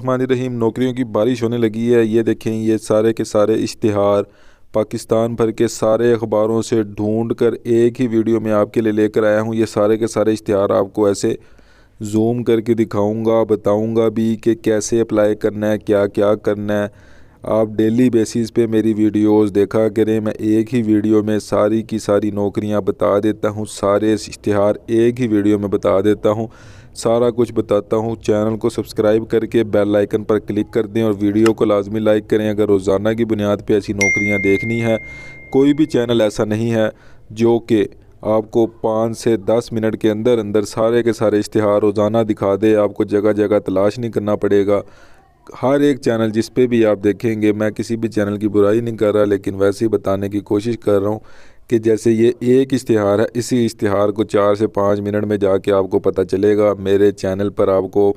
रहीम। नौकरियों की बारिश होने लगी है। ये देखें, ये सारे के सारे इश्तिहार पाकिस्तान भर के सारे अखबारों से ढूंढ कर एक ही वीडियो में आपके लिए लेकर आया हूँ। ये सारे के सारे इश्तिहार आपको ऐसे जूम करके दिखाऊंगा, बताऊंगा भी कि कैसे अप्लाई करना है, क्या क्या करना है। आप डेली बेसिस पे मेरी वीडियोस देखा करें। मैं एक ही वीडियो में सारी की सारी नौकरियां बता देता हूं, सारे इश्तिहार एक ही वीडियो में बता देता हूं, सारा कुछ बताता हूं। चैनल को सब्सक्राइब करके बेल आइकन पर क्लिक कर दें और वीडियो को लाजमी लाइक करें अगर रोज़ाना की बुनियाद पे ऐसी नौकरियां देखनी है। कोई भी चैनल ऐसा नहीं है जो कि आपको 5 से 10 मिनट के अंदर अंदर सारे के सारे इश्तिहार रोज़ाना दिखा दे। आपको जगह जगह तलाश नहीं करना पड़ेगा। हर एक चैनल जिस पे भी आप देखेंगे, मैं किसी भी चैनल की बुराई नहीं कर रहा, लेकिन वैसे ही बताने की कोशिश कर रहा हूँ कि जैसे ये एक इश्तिहार है, इसी इश्तिहार को 4 से 5 मिनट में जाके आपको पता चलेगा। मेरे चैनल पर आपको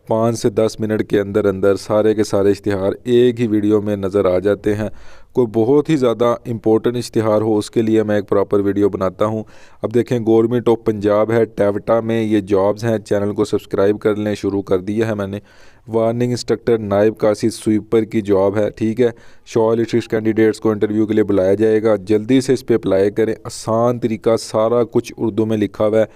5 से 10 मिनट के अंदर अंदर सारे के सारे इश्तिहार एक ही वीडियो में नज़र आ जाते हैं। कोई बहुत ही ज़्यादा इम्पोर्टेंट इश्तिहार हो उसके लिए मैं एक प्रॉपर वीडियो बनाता हूं। अब देखें, गवर्नमेंट ऑफ पंजाब है, टेवटा में ये जॉब्स हैं। चैनल को सब्सक्राइब कर लें, शुरू कर दिया है मैंने। वार्निंग इंस्ट्रक्टर नायब कासिद स्वीपर की जॉब है, ठीक है। शॉर्ट लिस्ट कैंडिडेट्स को इंटरव्यू के लिए बुलाया जाएगा। जल्दी से इस पर अप्लाई करें। आसान तरीका, सारा कुछ उर्दू में लिखा हुआ है।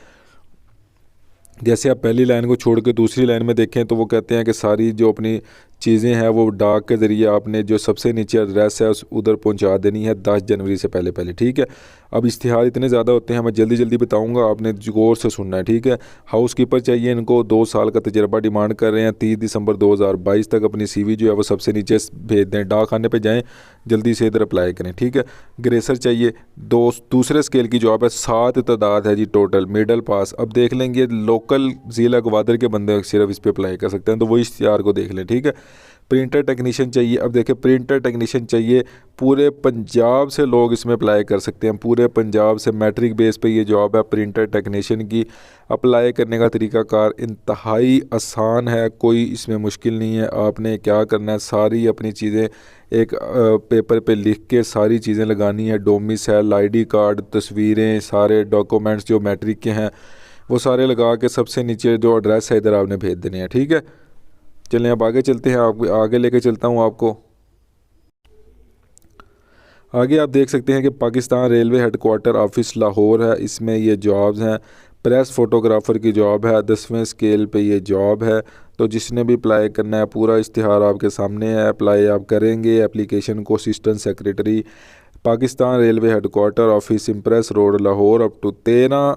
जैसे आप पहली लाइन को छोड़ के दूसरी लाइन में देखें तो वो कहते हैं कि सारी जो अपनी चीज़ें हैं वो डाक के ज़रिए आपने जो सबसे नीचे एड्रेस है उस उधर पहुंचा देनी है 10 जनवरी से पहले पहले, ठीक है। अब इश्तिहार इतने ज़्यादा होते हैं, मैं जल्दी जल्दी बताऊंगा, आपने गौर से सुनना है, ठीक है। हाउस कीपर चाहिए इनको, 2 साल का तजर्बा डिमांड कर रहे हैं। 30 दिसंबर 2022 तक अपनी CV जो है वो सबसे नीचे भेज दें। डाक खाने पर जाएँ, जल्दी से इधर अप्लाई करें, ठीक है। ग्रेसर चाहिए, दूसरे स्केल की जॉब है। 7 तादाद है जी टोटल, मिडल पास। अब देख लेंगे लोकल ज़िला ग्वादर के बंदे सिर्फ इस पर अप्लाई कर सकते हैं, तो वो इश्तिहार को देख लें, ठीक है। प्रिंटर टेक्नीशियन चाहिए। अब देखें, प्रिंटर टेक्नीशियन चाहिए, पूरे पंजाब से लोग इसमें अप्लाई कर सकते हैं। पूरे पंजाब से मैट्रिक बेस पे ये जॉब है प्रिंटर टेक्नीशियन की। अप्लाई करने का तरीक़ाकार इंतहाई आसान है, कोई इसमें मुश्किल नहीं है। आपने क्या करना है, सारी अपनी चीज़ें एक पेपर पे लिख के सारी चीज़ें लगानी है। डोमिसाइल, ID कार्ड, तस्वीरें, सारे डॉक्यूमेंट्स जो मैट्रिक के हैं वो सारे लगा के सबसे नीचे जो एड्रेस है इधर आपने भेज देने हैं, ठीक है। चलें अब आगे चलते हैं, आप आगे लेके चलता हूँ आपको। आगे आप देख सकते हैं कि Pakistan railway headquarter office Lahore है, इसमें ये जॉब्स हैं। प्रेस फ़ोटोग्राफ़र की जॉब है, 10वें स्केल पे ये जॉब है। तो जिसने भी अप्लाई करना है, पूरा इश्तिहार आपके सामने है। अप्लाई आप करेंगे, एप्लीकेशन को assistant secretary Pakistan railway headquarter office Empress Road Lahore up to 13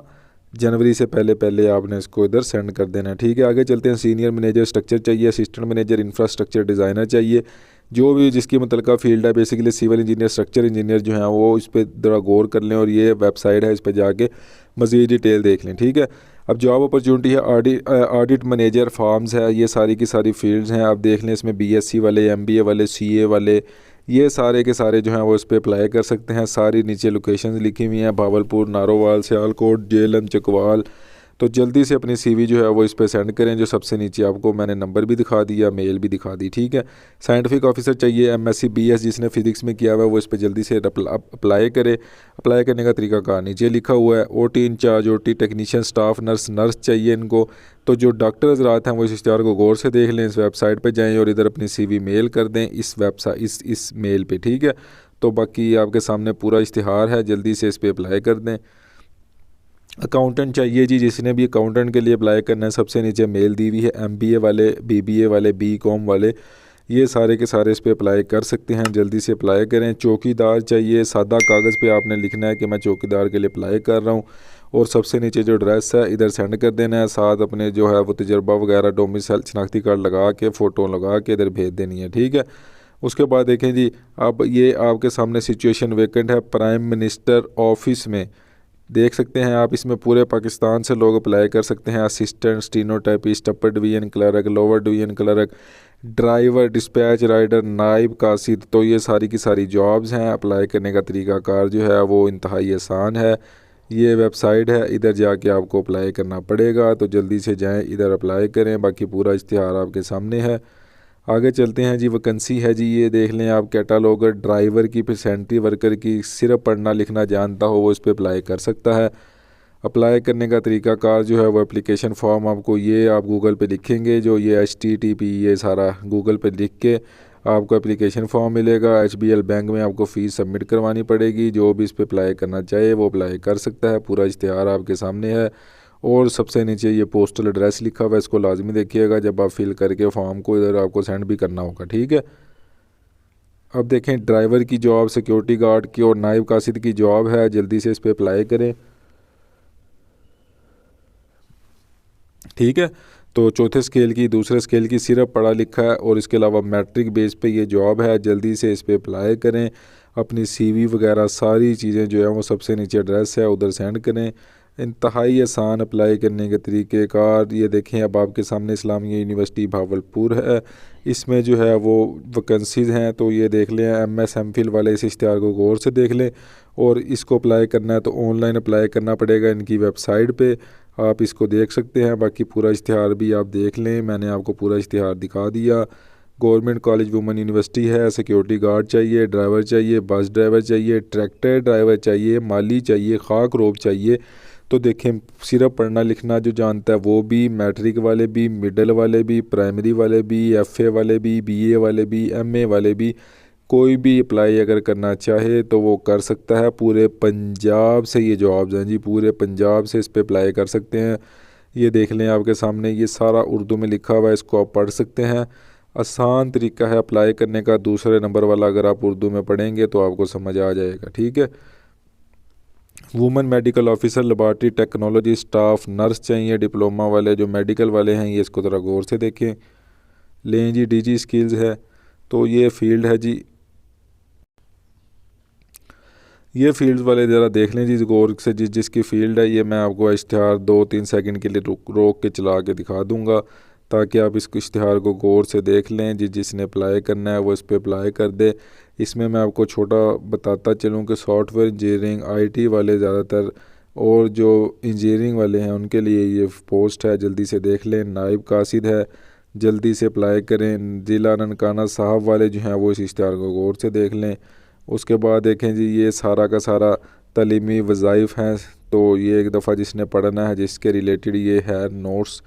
जनवरी से पहले पहले आपने इसको इधर सेंड कर देना है, ठीक है। आगे चलते हैं। सीनियर मैनेजर स्ट्रक्चर चाहिए, असिस्टेंट मैनेजर इंफ्रास्ट्रक्चर डिज़ाइनर चाहिए। जो भी जिसकी मुतलका फील्ड है, basically civil engineer, structure engineer जो हैं वो इस पर ज़रा गौर कर लें और ये वेबसाइट है, इस पर जाके मज़ीद डिटेल देख लें, ठीक है। अब जॉब अपॉर्चुनिटी है, ऑडिट मैनेजर फार्म्स है, ये सारी की सारी फील्ड्स हैं। आप देख लें, इसमें BSc वाले, MBA वाले, CA वाले, ये सारे के सारे जो हैं वो इस पर अप्लाई कर सकते हैं। सारी नीचे लोकेशंस लिखी हुई हैं, भावलपुर, नारोवाल, सियालकोट, जेलम, चकवाल। तो जल्दी से अपनी CV जो है वो इस पर सेंड करें। जो सबसे नीचे आपको मैंने नंबर भी दिखा दिया, मेल भी दिखा दी, ठीक है। साइंटिफिक ऑफिसर चाहिए, MSc BS जिसने फिज़िक्स में किया हुआ है वो इस पर जल्दी से अप्लाई करे। अप्लाई करने का तरीका कार नीचे लिखा हुआ है। OT incharge, OT technician, staff nurse, nurse चाहिए इनको। तो जो डॉक्टर हज़रात हैं वो इस इश्तिहार को गौर से देख लें, इस वेबसाइट पर जाएँ और इधर अपनी CV मेल कर दें इस वेबसाइट इस मेल पर, ठीक है। तो बाकी आपके सामने पूरा इश्तिहार है, जल्दी से इस पर अप्लाई कर दें। अकाउंटेंट चाहिए जी, जिसने भी अकाउंटेंट के लिए अप्लाई करना है, सबसे नीचे मेल दी हुई है। MBA वाले, BBA वाले, BCom वाले, ये सारे के सारे इस पर अप्लाई कर सकते हैं, जल्दी से अप्लाई करें। चौकीदार चाहिए, सादा कागज़ पे आपने लिखना है कि मैं चौकीदार के लिए अप्लाई कर रहा हूँ और सबसे नीचे जो एड्रेस है इधर सेंड कर देना है। साथ अपने जो है वो तजर्बा वगैरह, डोमिसाइल, शनाख्ती कार्ड लगा के, फ़ोटो लगा के इधर भेज देनी है, ठीक है। उसके बाद देखें जी, अब ये आपके सामने सिचुएशन वेकेंट है प्राइम मिनिस्टर ऑफिस में, देख सकते हैं आप। इसमें पूरे पाकिस्तान से लोग अप्लाई कर सकते हैं। Assistant, stenotypist, upper division clerk, lower division clerk, driver, dispatch rider, नायब कासिद। तो ये सारी की सारी जॉब्स हैं। अप्लाई करने का तरीक़ाकार जो है वो इंतहाई आसान है। ये वेबसाइट है, इधर जाके आपको अप्लाई करना पड़ेगा, तो जल्दी से जाएं, इधर अप्लाई करें। बाकी पूरा इश्तिहार आपके सामने है। आगे चलते हैं जी। वैकेंसी है जी, ये देख लें आप। कैटालॉगर, ड्राइवर की, फिर सेंट्री वर्कर की, सिर्फ पढ़ना लिखना जानता हो वो इस पर अप्लाई कर सकता है। अप्लाई करने का तरीक़ाकार जो है वो एप्लीकेशन फॉर्म आपको ये आप गूगल पे लिखेंगे, जो ये HTTP ये सारा गूगल पे लिख के आपको एप्लीकेशन फॉर्म मिलेगा। HBL बैंक में आपको फ़ीस सबमिट करवानी पड़ेगी। जो भी इस पे अप्लाई करना चाहे वो अप्लाई कर सकता है। पूरा इश्तिहार आपके सामने है और सबसे नीचे ये पोस्टल एड्रेस लिखा हुआ है, इसको लाजमी देखिएगा जब आप फिल करके फॉर्म को इधर आपको सेंड भी करना होगा, ठीक है। अब देखें ड्राइवर की जॉब, सिक्योरिटी गार्ड की और नायब कासिद की जॉब है, जल्दी से इस पर अप्लाई करें, ठीक है। तो चौथे स्केल की, दूसरे स्केल की सिर्फ पढ़ा लिखा है और इसके अलावा मैट्रिक बेस पे ये जॉब है, जल्दी से इस पर अप्लाई करें। अपनी CV वगैरह सारी चीज़ें जो है वो सबसे नीचे एड्रेस है उधर सेंड करें। इंतहाई आसान अप्लाई करने के तरीक़ेकार ये देखें। अब आपके सामने इस्लामिया यूनिवर्सिटी भावलपुर है, इसमें जो है वो वैकेंसीज़ हैं, तो ये देख लें। MS MPhil वाले इस इश्तिहार को गौर से देख लें और इसको अप्लाई करना है तो ऑनलाइन अप्लाई करना पड़ेगा इनकी वेबसाइट पे, आप इसको देख सकते हैं। बाकी पूरा इश्तिहार भी आप देख लें, मैंने आपको पूरा इश्तिहार दिखा दिया। गवर्नमेंट कॉलेज वुमेन यूनिवर्सिटी है, सिक्योरिटी गार्ड चाहिए, ड्राइवर चाहिए, बस ड्राइवर चाहिए, ट्रैक्टर ड्राइवर चाहिए, माली चाहिए, खाक रोब चाहिए। तो देखें सिर्फ पढ़ना लिखना जो जानता है वो भी, मैट्रिक वाले भी, मिडल वाले भी, प्राइमरी वाले भी, FA वाले भी, BA वाले भी, MA वाले भी, कोई भी अप्लाई अगर करना चाहे तो वो कर सकता है। पूरे पंजाब से ये जॉब्स हैं जी, पूरे पंजाब से इस पे अप्लाई कर सकते हैं। ये देख लें आपके सामने, ये सारा उर्दू में लिखा हुआ है, इसको आप पढ़ सकते हैं। आसान तरीका है अप्लाई करने का, दूसरे नंबर वाला अगर आप उर्दू में पढ़ेंगे तो आपको समझ आ जाएगा, ठीक है। Women medical officer, laboratory technology staff, nurse चाहिए, डिप्लोमा वाले जो मेडिकल वाले हैं ये इसको ज़रा गौर से देखें। लें जी DG स्किल्स है, तो ये फील्ड है जी, ये फील्ड वाले ज़रा देख लें जी गौर से, जिसकी फ़ील्ड है ये मैं आपको इश्तिहार 2-3 सेकंड के लिए रोक के चला के दिखा दूंगा ताकि आप इस इश्तिहार को गौर से देख लें। जिसने अप्लाई करना है वो इस पर अप्लाई कर दे। इसमें मैं आपको छोटा बताता चलूँ कि सॉफ्टवेयर इंजीनियरिंग IT वाले ज़्यादातर और जो इंजीनियरिंग वाले हैं उनके लिए ये पोस्ट है, जल्दी से देख लें। नायब कासिद है, जल्दी से अप्लाई करें। ज़िला ननकाना साहब वाले जो हैं वो इस इश्तिहार को गौर से देख लें। उसके बाद देखें जी ये सारा का सारा तालीमी वज़ाइफ हैं, तो ये एक दफ़ा जिसने पढ़ना है, जिसके रिलेटेड ये है नोट्स,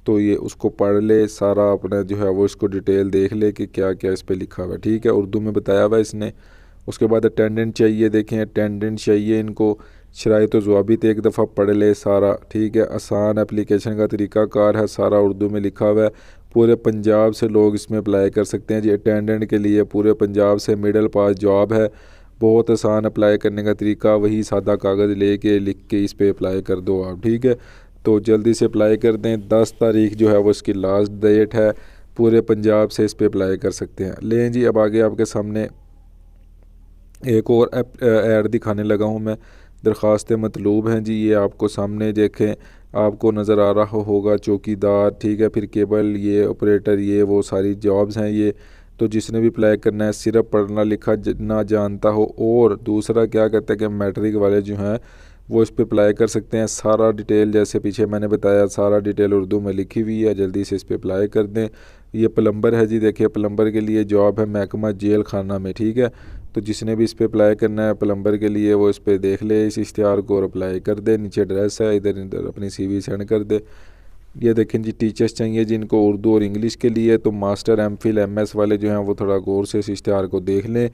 तो ये उसको पढ़ ले सारा, अपना जो है वो इसको डिटेल देख ले कि क्या क्या इस पे लिखा हुआ है, ठीक है। उर्दू में बताया हुआ है इसने। उसके बाद अटेंडेंट चाहिए, देखें अटेंडेंट चाहिए इनको। शराइत व ज़वाबित एक दफ़ा पढ़ ले सारा, ठीक है। आसान एप्लीकेशन का तरीक़ाकार है, सारा उर्दू में लिखा हुआ है। पूरे पंजाब से लोग इसमें अप्लाई कर सकते हैं जी, अटेंडेंट के लिए पूरे पंजाब से मिडिल पास जॉब है। बहुत आसान अप्लाई करने का तरीका, वही सादा कागज़ लेके लिख के इस पर अप्लाई कर दो आप, ठीक है। तो जल्दी से अप्लाई कर दें। 10 तारीख जो है वो इसकी लास्ट डेट है, पूरे पंजाब से इस पर अप्लाई कर सकते हैं। लें जी अब आगे आपके सामने एक और ऐड दिखाने लगा हूँ मैं। दरख्वास्तें मतलूब हैं जी, ये आपको सामने देखें, आपको नज़र आ रहा होगा चौकीदार, ठीक है। फिर केबल ये ऑपरेटर, ये वो सारी जॉब्स हैं ये। तो जिसने भी अप्लाई करना है सिर्फ पढ़ना लिखा ना जानता हो, और दूसरा क्या कहते हैं कि मैट्रिक वाले जो हैं वो इस पर अप्लाई कर सकते हैं। सारा डिटेल जैसे पीछे मैंने बताया, सारा डिटेल उर्दू में लिखी हुई है, जल्दी से इस पर अप्लाई कर दें। ये प्लम्बर है जी, देखिए प्लम्बर के लिए जॉब है महकमा जेल खाना में, ठीक है। तो जिसने भी इस पर अप्लाई करना है प्लम्बर के लिए वो इस पर देख ले इस इश्तिहार को और अप्लाई कर दे। नीचे एड्रेस है, इधर अपनी CV सेंड कर दे। ये देखें जी टीचर्स चाहिए जिनको उर्दू और इंग्लिश के लिए, तो मास्टर MPhil MS वाले जो हैं वो थोड़ा गौर से इस इश्तिहार को देख लें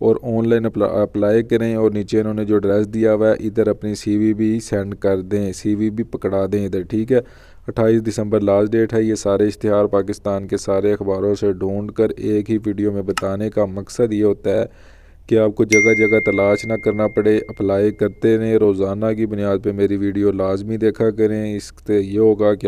और ऑनलाइन अप्लाई करें। और नीचे इन्होंने जो एड्रेस दिया हुआ है इधर अपनी CV भी सेंड कर दें, CV भी पकड़ा दें इधर, ठीक है। 28 दिसंबर लास्ट डेट है। ये सारे इश्तिहार पाकिस्तान के सारे अखबारों से ढूंढ कर एक ही वीडियो में बताने का मकसद ये होता है कि आपको जगह जगह तलाश ना करना पड़े, अप्लाई करते रहें। रोज़ाना की बुनियाद पे मेरी वीडियो लाजमी देखा करें, इससे ये होगा कि